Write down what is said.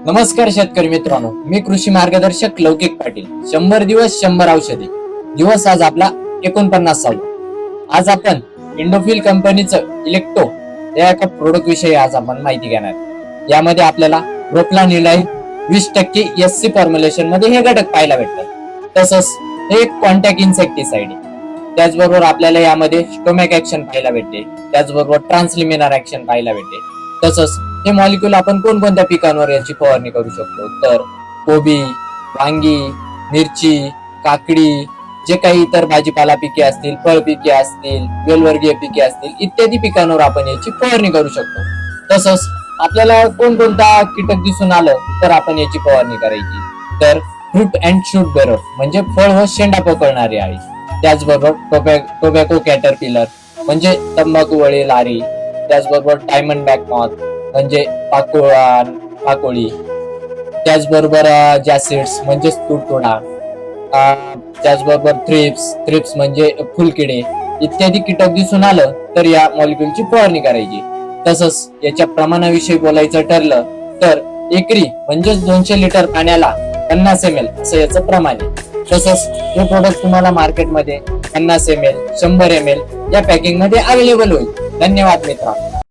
नमस्कार शेतकरी मित्रांनो, मी कृषी मार्गदर्शक लौकिक पाटील. 100 दिवस 100 औषधी दिवस आज आपला 49वा. आज आपण इंडोफिल कंपनीचं इलेक्टो या एका प्रोडक्ट विषयी आज आपण माहिती घेणार. यामध्ये आपल्याला प्रोप्लानिलाइन 20% SC फॉर्म्युलेशन मध्ये हे घटक पाहायला भेटतात. तसंच हे एक कॉन्टॅक्ट इन्सेक्टिसाइड आहे. त्याचबरोबर आपल्याला यामध्ये स्टोमॅक ऍक्शन पाहायला भेटते. त्याचबरोबर ट्रान्सलिमिनार ऍक्शन पाहायला भेटते. तसंच हे मॉलिक्यूल आपण कोणकोणत्या पिकांवर याची फवारणी करू शकतो, तर कोबी, वांगी, मिरची, काकडी, जे काही इतर भाजीपाला पिके असतील, फळ पिके असतील, वेलवर्गीय पिके असतील, इत्यादी पिकांवर आपण याची फवारणी करू शकतो. तसंच आपल्याला कोणकोणता कीटक दिसून आलं तर आपण याची फवारणी करायची, तर फ्रूट अँड शूट बेरर म्हणजे फळ व शेंडा पकडणारे आहे. त्याचबरोबर टोबॅको कॅटरपिलर म्हणजे तंबाखू वळी लारी. त्याचबरोबर डायमंड बॅक मॉथ म्हणजे पाकोळी. त्याचबरोबर जॅसिड्स म्हणजे तुडतुडा. त्याचबरोबर थ्रिप्स म्हणजे फुलकिडे इत्यादी कीटक दिसून आलं तर या मॉलिक्यूलची फवारणी करायची. तसंच याच्या प्रमाणाविषयी बोलायचं ठरलं तर एकरी म्हणजे 200 लिटर पाण्याला 50 ml असं याचं प्रमाण आहे. तसंच हे प्रोडक्ट तुम्हाला मार्केटमध्ये 50 ml 100 ml या पॅकिंग मध्ये अवेलेबल होईल. धन्यवाद मित्रांनो.